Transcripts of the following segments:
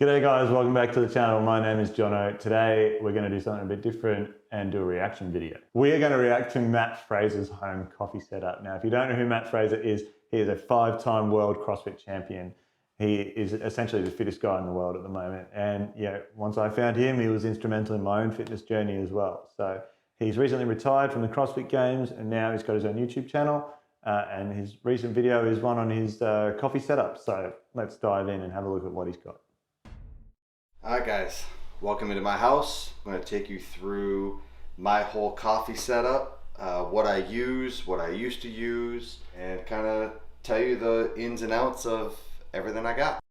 G'day guys, welcome back to the channel. My name is Jono. Today we're going to do something a bit different and do a reaction video. We are going to react to Mat Fraser's home coffee setup. Now, if you don't know who Mat Fraser is, he is a 5-time world CrossFit champion. He is essentially the fittest guy in the world at the moment. And yeah, once I found him, he was instrumental in my own fitness journey as well. So he's recently retired from the CrossFit Games and now he's got his own YouTube channel. And his recent video is one on his coffee setup. So let's dive in and have a look at what he's got. Alright guys, welcome into my house. I'm going to take you through my whole coffee setup, what I use, what I used to use, and kind of tell you the ins and outs of everything I got.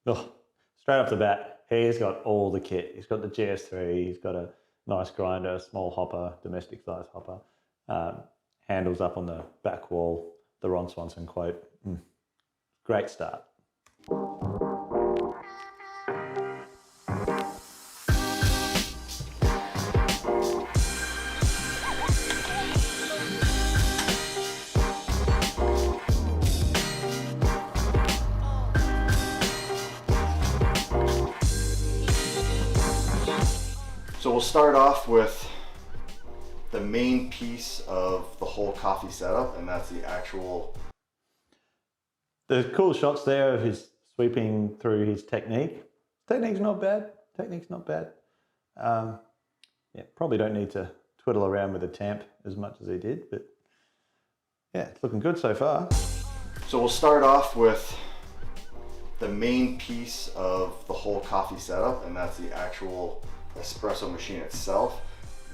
Oh, straight off the bat, he's got all the kit. He's got the GS3, he's got a nice grinder, a small hopper, domestic size hopper, handles up on the back wall, the Ron Swanson quote. Great start. So we'll start off with the main piece of the whole coffee setup, and that's the actual... There's cool shots there of his sweeping through his technique. Technique's not bad. Technique's not bad. Yeah, probably don't need to twiddle around with a tamp as much as he did, but yeah, it's looking good so far. So we'll start off with the main piece of the whole coffee setup, and that's the actual espresso machine itself.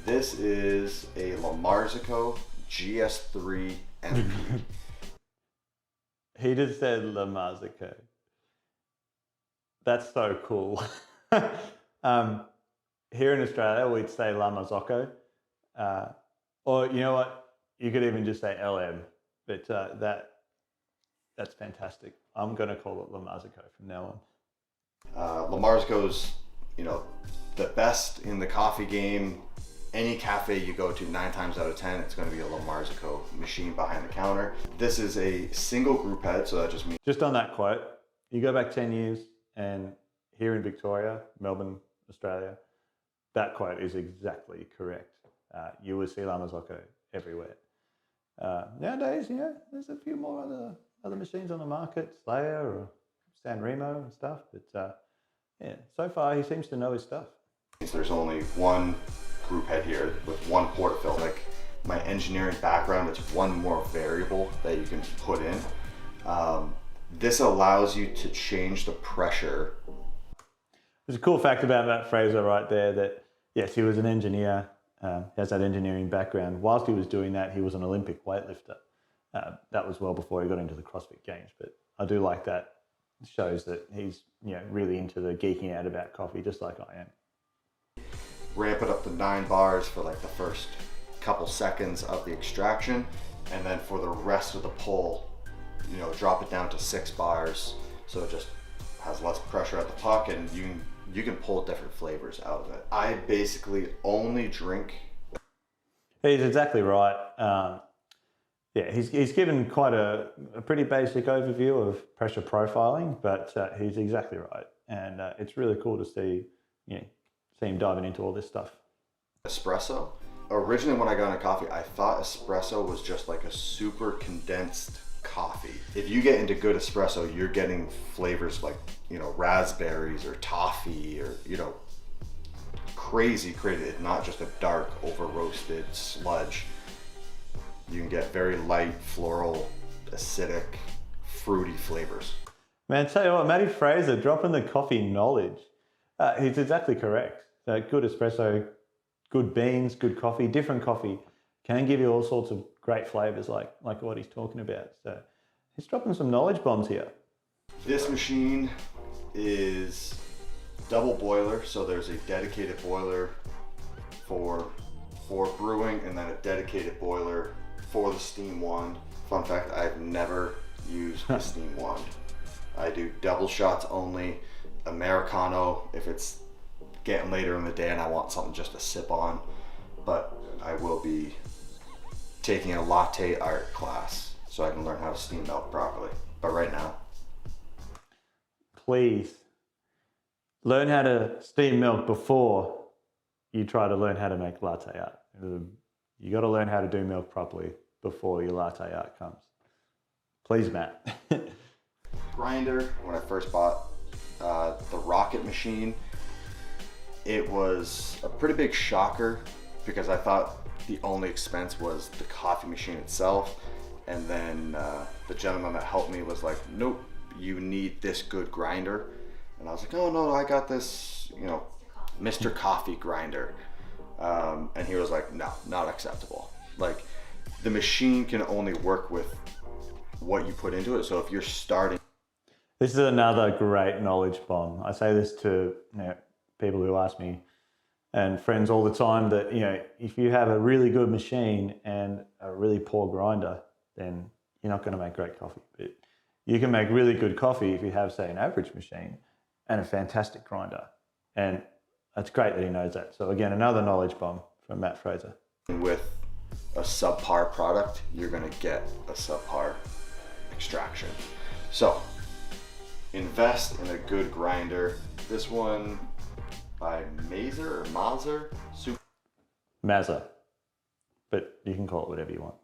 This is a Lamarzico GS3 MP. He just said Lamarzico. That's so cool. Here in Australia, we'd say Lamarzocco. Or you know what? You could even just say LM. But that's fantastic. I'm going to call it Lamarzico from now on. Lamarzico's, the best in the coffee game. Any cafe you go to, 9 times out of 10, it's going to be a Lamarzico machine behind the counter. This is a single group head, so that just means... Just on that quote, you go back 10 years and here in Victoria, Melbourne, Australia, that quote is exactly correct. You will see Lamarzocco everywhere. Nowadays, there's a few more other machines on the market, Slayer or San Remo and stuff, but yeah, so far he seems to know his stuff. There's only one group head here with one portafill. Like my engineering background, it's one more variable that you can put in. This allows you to change the pressure. There's a cool fact about Mat Fraser right there that, yes, he was an engineer, he has that engineering background. Whilst he was doing that, he was an Olympic weightlifter. That was well before he got into the CrossFit Games, but I do like that. It shows that he's really into the geeking out about coffee, just like I am. Ramp it up to 9 bars for like the first couple seconds of the extraction, and then for the rest of the pull, drop it down to 6 bars so it just has less pressure at the puck, and you can pull different flavors out of it. I basically only drink... He's exactly right. Yeah, he's given quite a pretty basic overview of pressure profiling, but he's exactly right, and it's really cool to see see him diving into all this stuff. Espresso. Originally when I got into coffee, I thought espresso was just like a super condensed coffee. If you get into good espresso, you're getting flavors like, raspberries or toffee or, crazy. It's not just a dark, over roasted sludge. You can get very light, floral, acidic, fruity flavors. Man, tell you what, Matty Fraser dropping the coffee knowledge. He's exactly correct. Good espresso, good beans, good coffee, different coffee can give you all sorts of great flavors like what he's talking about. So he's dropping some knowledge bombs here. This machine is double boiler, so there's a dedicated boiler for brewing and then a dedicated boiler for the steam wand. Fun fact, I've never used a steam wand. I do double shots only, Americano if it's getting later in the day and I want something just to sip on, but I will be taking a latte art class so I can learn how to steam milk properly. But right now, please learn how to steam milk before you try to learn how to make latte art. You got to learn how to do milk properly before your latte art comes. Please, Matt. Grinder, when I first bought the Rocket machine, it was a pretty big shocker because I thought the only expense was the coffee machine itself. And then the gentleman that helped me was like, nope, you need this good grinder. And I was like, oh no, I got this, you know, Mr. Coffee grinder. And he was like, no, not acceptable. Like, the machine can only work with what you put into it. So if you're starting. This is another great knowledge bomb. I say this to people who ask me and friends all the time that, if you have a really good machine and a really poor grinder, then you're not going to make great coffee. But you can make really good coffee if you have, say, an average machine and a fantastic grinder. And that's great that he knows that. So again, another knowledge bomb from Mat Fraser. With a subpar product, you're going to get a subpar extraction. So invest in a good grinder. This one by Mazer, but you can call it whatever you want.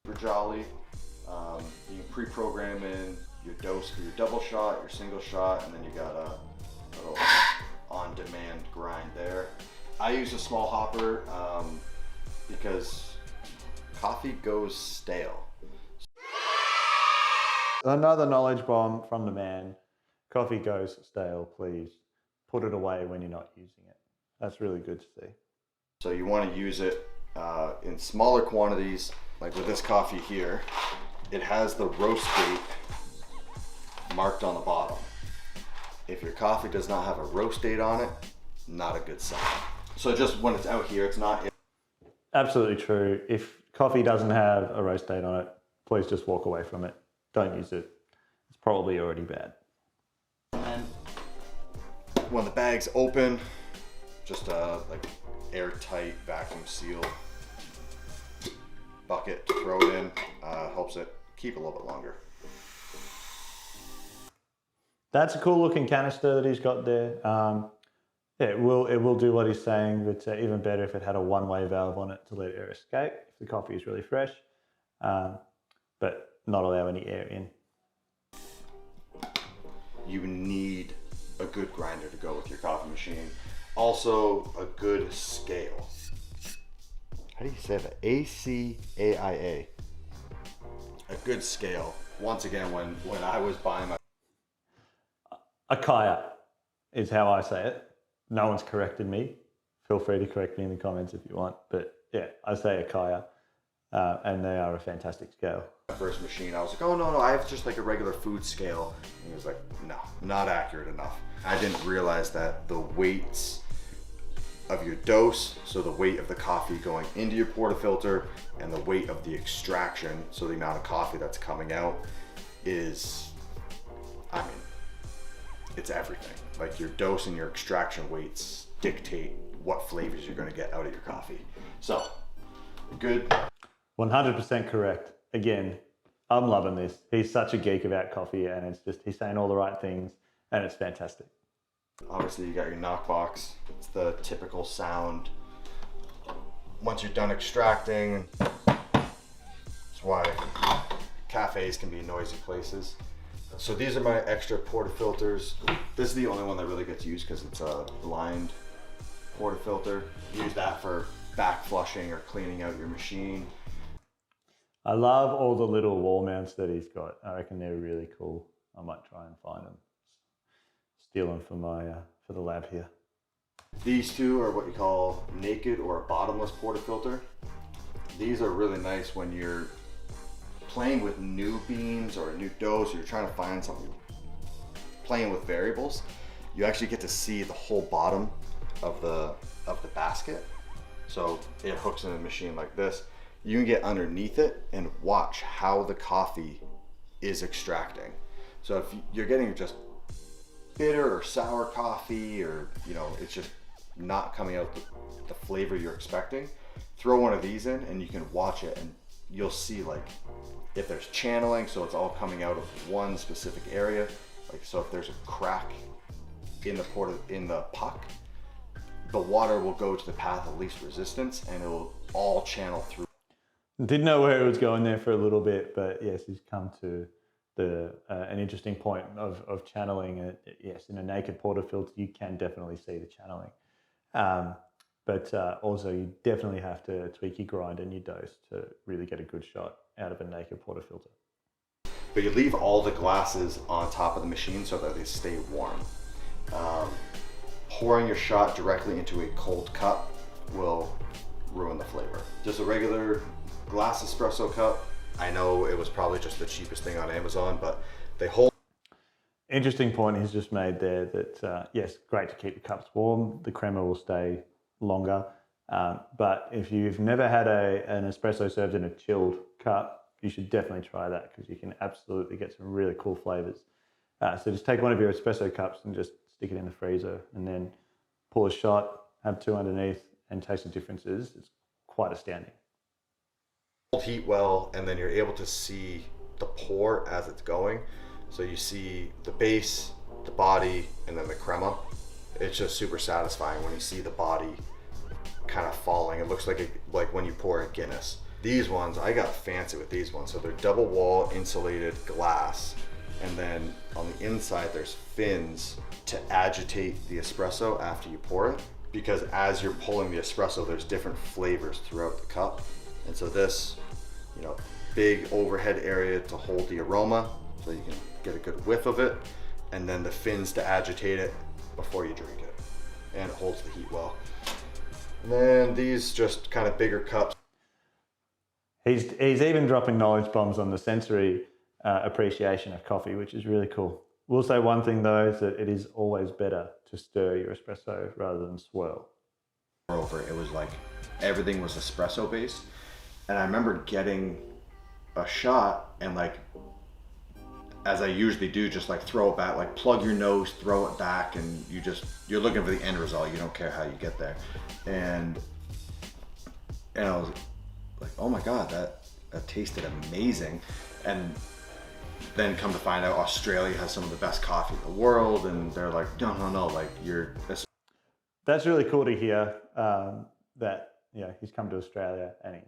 Super jolly. You can pre-program in your dose for your double shot, your single shot, and then you got a little on-demand grind there. I use a small hopper because coffee goes stale. Another knowledge bomb from the man. Coffee goes stale, please. Put it away when you're not using it. That's really good to see. So you want to use it in smaller quantities, like with this coffee here. It has the roast date marked on the bottom. If your coffee does not have a roast date on it, not a good sign. So just when it's out here, it's not. Absolutely true. If coffee doesn't have a roast date on it, please just walk away from it. Don't use it. It's probably already bad. And when the bag's open, just like airtight vacuum seal bucket to throw it in, helps it keep a little bit longer. That's a cool looking canister that he's got there. It will do what he's saying, but even better if it had a one-way valve on it to let air escape if the coffee is really fresh, but not allow any air in. You need a good grinder to go with your coffee machine. Also, a good scale. How do you say that? ACAIA. A good scale. Once again, when I was buying my... Akaya is how I say it. No one's corrected me. Feel free to correct me in the comments if you want. But yeah, I say Akaya, and they are a fantastic scale. My first machine, I was like, oh no, I have just like a regular food scale. And he was like, no, not accurate enough. I didn't realize that the weights of your dose, so the weight of the coffee going into your portafilter, and the weight of the extraction, so the amount of coffee that's coming out, is, I mean, it's everything. Like, your dose and your extraction weights dictate what flavors you're going to get out of your coffee. So, good. 100% correct. Again, I'm loving this. He's such a geek about coffee, and it's just, he's saying all the right things, and it's fantastic. Obviously, you got your knockbox. It's the typical sound. Once you're done extracting, that's why cafes can be noisy places. So these are my extra portafilters. This is the only one that really gets used because it's a blind portafilter. Use that for back flushing or cleaning out your machine. I love all the little wall mounts that he's got. I reckon they're really cool. I might try and find them. Steal them for my for the lab here. These two are what you call naked or a bottomless portafilter. These are really nice when you're playing with new beans or a new dough, so you're trying to find something, playing with variables. You actually get to see the whole bottom of the basket. So it hooks in a machine like this. You can get underneath it and watch how the coffee is extracting. So if you're getting just bitter or sour coffee, or it's just not coming out the flavor you're expecting, throw one of these in and you can watch it, and you'll see like if there's channeling, so it's all coming out of one specific area, Like, so if there's a crack in the puck, the water will go to the path of least resistance and it'll all channel through. Didn't know where it was going there for a little bit, but yes, he's come to an interesting point of channeling. Yes, in a naked portafilter, you can definitely see the channeling. But also you definitely have to tweak your grind and your dose to really get a good shot out of a naked portafilter. But you leave all the glasses on top of the machine so that they stay warm. Pouring your shot directly into a cold cup will ruin the flavor. Just a regular glass espresso cup. I know it was probably just the cheapest thing on Amazon, but they hold. Interesting point he's just made there that, yes, great to keep the cups warm. The crema will stay longer. But if you've never had an espresso served in a chilled cup, you should definitely try that because you can absolutely get some really cool flavors. So just take one of your espresso cups and just stick it in the freezer and then pull a shot, have two underneath and taste the differences. It's quite astounding. Heat well, and then you're able to see the pour as it's going. So you see the base, the body, and then the crema. It's just super satisfying when you see the body kind of falling. It looks like when you pour a Guinness. These ones, I got fancy with these ones. So they're double wall insulated glass, and then on the inside there's fins to agitate the espresso after you pour it. Because as you're pulling the espresso, there's different flavors throughout the cup. And so this, big overhead area to hold the aroma so you can get a good whiff of it, and then the fins to agitate it before you drink it, and it holds the heat well. And then these just kind of bigger cups. He's even dropping knowledge bombs on the sensory appreciation of coffee, which is really cool. We'll say one thing though, is that it is always better to stir your espresso rather than swirl. Moreover, it was like everything was espresso based, and I remember getting a shot and as I usually do, just throw it back, plug your nose, throw it back, and you're looking for the end result. You don't care how you get there. And I was like, oh my God, that tasted amazing. And then come to find out Australia has some of the best coffee in the world, and they're like, no, That's really cool to hear that he's come to Australia and he's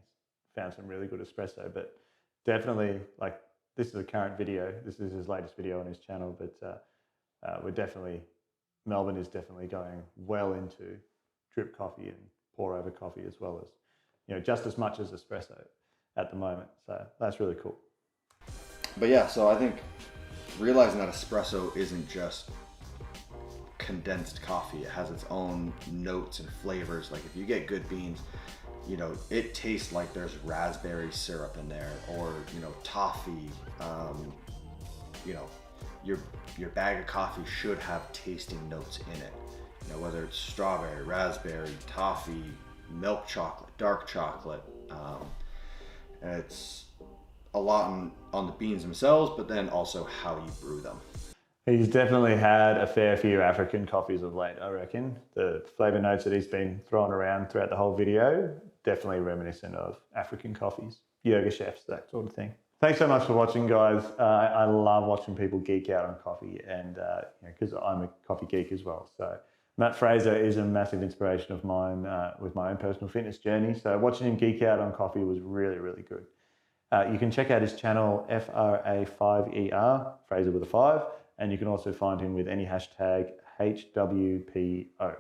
found some really good espresso. But definitely, this is a current video. This is his latest video on his channel, but Melbourne is definitely going well into drip coffee and pour over coffee, as well as, just as much as espresso at the moment. So that's really cool. But yeah, so I think realizing that espresso isn't just condensed coffee, it has its own notes and flavors. If you get good beans, it tastes like there's raspberry syrup in there, or toffee. Your bag of coffee should have tasting notes in it. Whether it's strawberry, raspberry, toffee, milk chocolate, dark chocolate. And it's a lot on the beans themselves, but then also how you brew them. He's definitely had a fair few African coffees of late, I reckon. The flavor notes that he's been throwing around throughout the whole video, definitely reminiscent of African coffees, yoga chefs, that sort of thing. Thanks so much for watching, guys. I love watching people geek out on coffee, and because I'm a coffee geek as well. So Mat Fraser is a massive inspiration of mine with my own personal fitness journey. So watching him geek out on coffee was really, really good. You can check out his channel, FRA5ER, Fraser with a 5, and you can also find him with any hashtag HWPO.